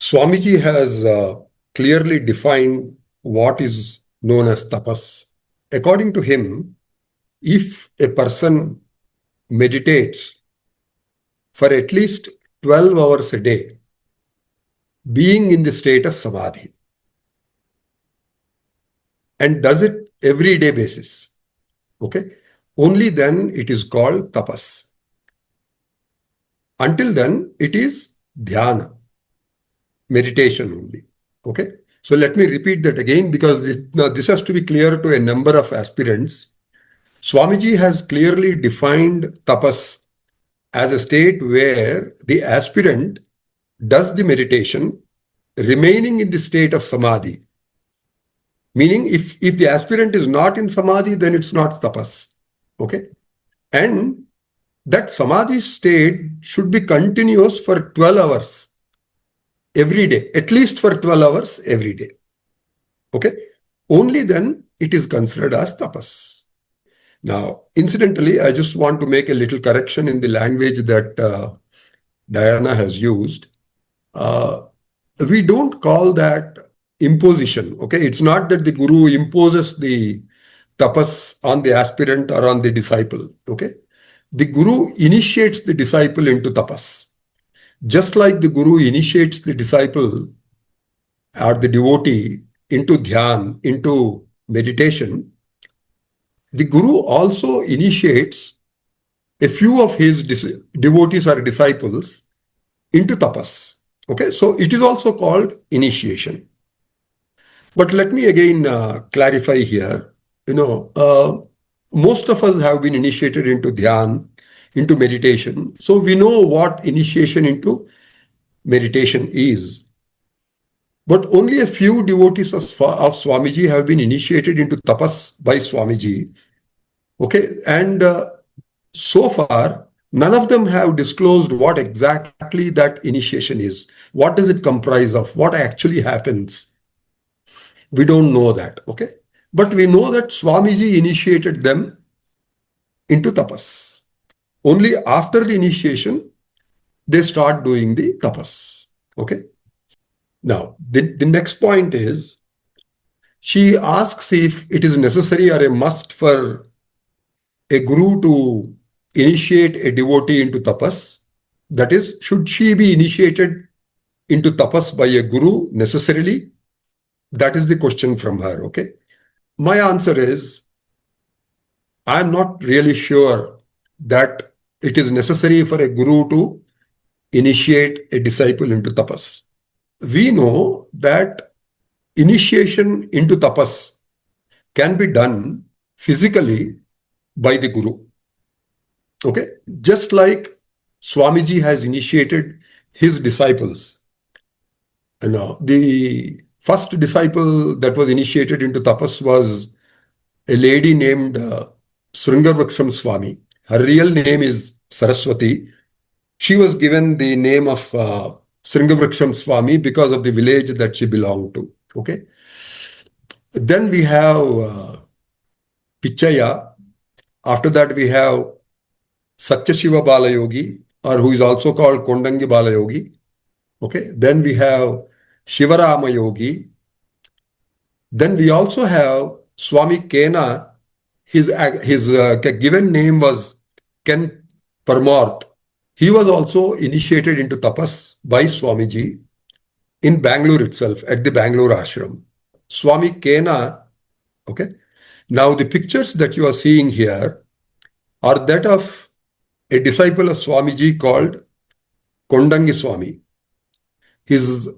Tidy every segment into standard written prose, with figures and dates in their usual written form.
Swamiji has clearly defined what is known as tapas. According to him, if a person meditates for at least 12 hours a day, being in the state of samadhi, and does it every day basis, okay, only then it is called tapas. Until then, it is dhyana, meditation only. Okay. So let me repeat that again because this has to be clear to a number of aspirants. Swamiji has clearly defined tapas as a state where the aspirant does the meditation remaining in the state of samadhi. Meaning if the aspirant is not in samadhi, then it's not tapas. Okay. And that samadhi state should be continuous for 12 hours every day, at least for 12 hours every day. Okay. Only then it is considered as tapas. Now, incidentally, I just want to make a little correction in the language that Diana has used. We don't call that imposition. Okay. It's not that the guru imposes the tapas on the aspirant or on the disciple. Okay. The guru initiates the disciple into tapas. Just like the guru initiates the disciple or the devotee into dhyan, into meditation, the guru also initiates a few of his devotees or disciples into tapas. Okay, so it is also called initiation. But let me again clarify here. Most of us have been initiated into dhyan, into meditation. So we know what initiation into meditation is. But only a few devotees of Swamiji have been initiated into tapas by Swamiji. Okay, and so far, none of them have disclosed what exactly that initiation is. What does it comprise of? What actually happens? We don't know that, okay? But we know that Swamiji initiated them into tapas. Only after the initiation, they start doing the tapas, okay? Now, the next point is, she asks if it is necessary or a must for a guru to initiate a devotee into tapas. That is, should she be initiated into tapas by a guru necessarily? That is the question from her, okay? My answer is, I'm not really sure that it is necessary for a guru to initiate a disciple into tapas. We know that initiation into tapas can be done physically by the guru. Okay? Just like Swamiji has initiated his disciples. The first disciple that was initiated into tapas was a lady named Sringavraksham Swami. Her real name is Saraswati. She was given the name of Sringavraksham Swami because of the village that she belonged to. Okay. Then we have Pichaya. After that, we have Shivabalayogi, or who is also called Kondangi Balayogi. Okay. Then we have Shivaramayyogi. Then we also have Swami Kena. His given name was Ken Parmort. He was also initiated into tapas by Swamiji in Bangalore itself, at the Bangalore ashram. Swami Kena, okay. Now the pictures that you are seeing here are that of a disciple of Swamiji called Kondangi Swami. His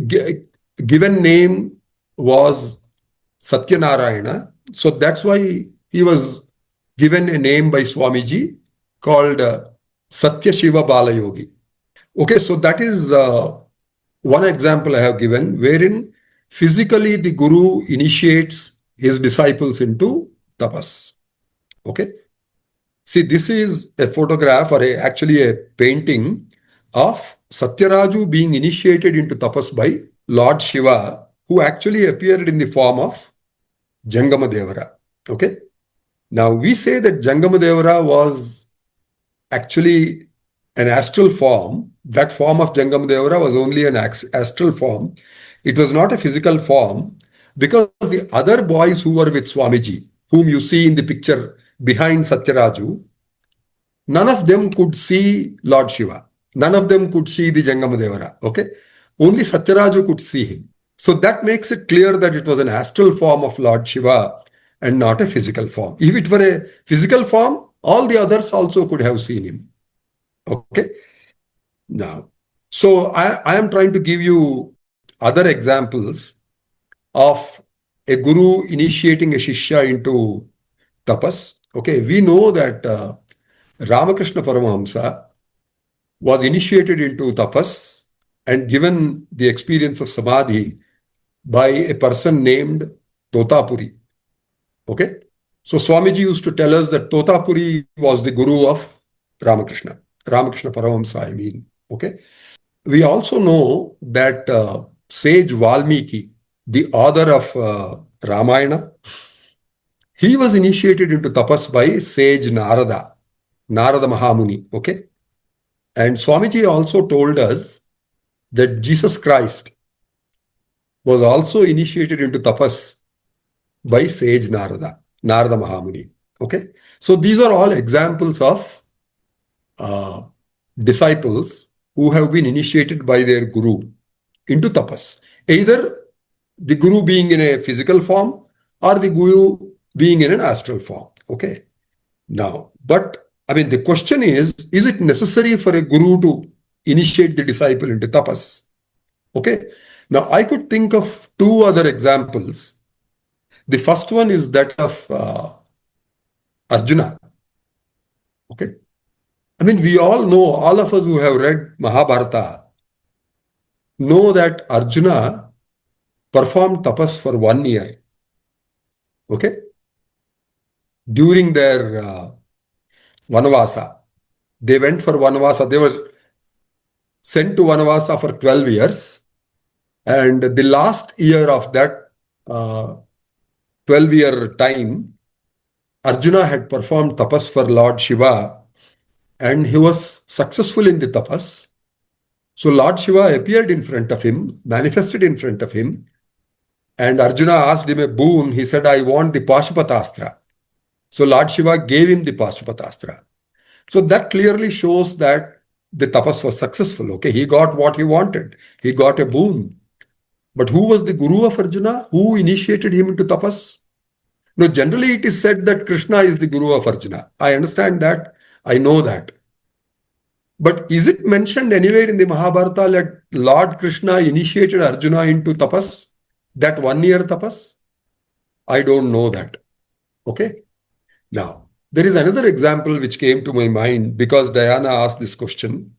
given name was Satyanarayana. So that's why he was given a name by Swamiji called Shivabalayogi. Okay, so that is one example I have given, wherein physically the guru initiates his disciples into tapas. Okay. See, this is a photograph or actually a painting of Satyaraju being initiated into tapas by Lord Shiva, who actually appeared in the form of Jangamadevara. Okay. Now we say that Jangamadevara was actually an astral form, that form of Jangamadevara was only an astral form. It was not a physical form, because the other boys who were with Swamiji, whom you see in the picture behind Satyaraju, none of them could see Lord Shiva. None of them could see the Jangamadevara. Okay? Only Satyaraju could see him. So that makes it clear that it was an astral form of Lord Shiva and not a physical form. If it were a physical form, all the others also could have seen him. Okay? Now, so I am trying to give you other examples of a guru initiating a shishya into tapas. Okay, we know that Ramakrishna Paramahamsa was initiated into tapas and given the experience of samadhi by a person named Totapuri. Okay, so Swamiji used to tell us that Totapuri was the guru of Ramakrishna Paramahamsa, I mean. Okay, we also know that sage Valmiki, the author of Ramayana, he was initiated into tapas by sage Narada Mahamuni. Okay, and Swamiji also told us that Jesus Christ was also initiated into tapas by sage Narada Mahamuni. Okay, so these are all examples of disciples who have been initiated by their guru into tapas. Either the guru being in a physical form or the guru being in an astral form. Okay. Now, but I mean, the question is it necessary for a guru to initiate the disciple into tapas? Okay. Now, I could think of two other examples. The first one is that of Arjuna. Okay. I mean, we all know, all of us who have read Mahabharata know that Arjuna performed tapas for 1 year. Okay. During their Vanavasa. They went for Vanavasa. They were sent to Vanavasa for 12 years. And the last year of that 12-year time, Arjuna had performed tapas for Lord Shiva and he was successful in the tapas. So Lord Shiva appeared in front of him, manifested in front of him, and Arjuna asked him a boon. He said, I want the Pashupatastra. So Lord Shiva gave him the Pashupatastra. So that clearly shows that the tapas was successful. Okay, he got what he wanted. He got a boon. But who was the guru of Arjuna? Who initiated him into tapas? No, generally it is said that Krishna is the guru of Arjuna. I understand that. I know that. But is it mentioned anywhere in the Mahabharata that Lord Krishna initiated Arjuna into tapas? That 1 year tapas? I don't know that. Okay. Now, there is another example which came to my mind because Diana asked this question.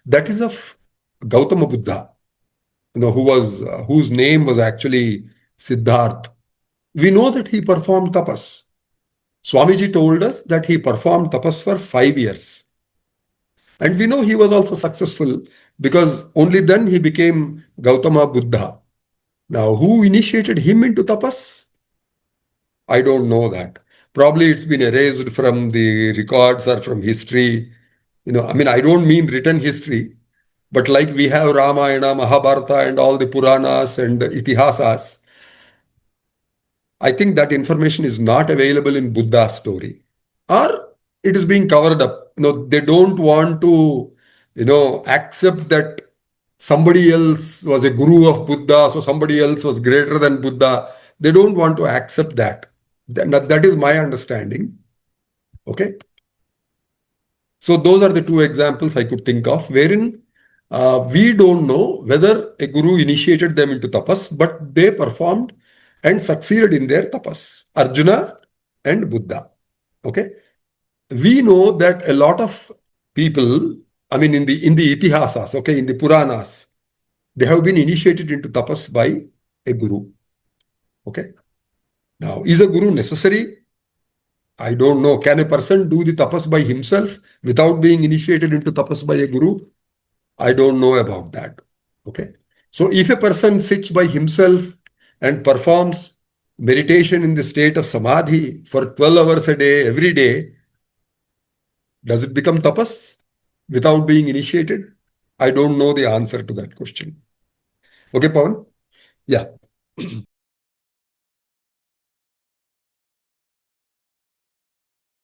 That is of Gautama Buddha, whose name was actually Siddharth. We know that he performed tapas. Swamiji told us that he performed tapas for 5 years. And we know he was also successful because only then he became Gautama Buddha. Now, who initiated him into tapas? I don't know that. Probably it's been erased from the records or from history. I mean, I don't mean written history, but like we have Ramayana, Mahabharata and all the Puranas and the Itihasas, I think that information is not available in Buddha's story. Or it is being covered up. They don't want to, accept that somebody else was a guru of Buddha, so somebody else was greater than Buddha. They don't want to accept that. That is my understanding. Okay. So those are the two examples I could think of wherein we don't know whether a guru initiated them into tapas, but they performed and succeeded in their tapas. Arjuna and Buddha. Okay. We know that a lot of people, I mean in the Itihasas, okay, in the Puranas, they have been initiated into tapas by a guru. Okay. Now, is a guru necessary? I don't know. Can a person do the tapas by himself without being initiated into tapas by a guru? I don't know about that. Okay. So if a person sits by himself and performs meditation in the state of samadhi for 12 hours a day, every day, does it become tapas without being initiated? I don't know the answer to that question. Okay, Pawan? Yeah.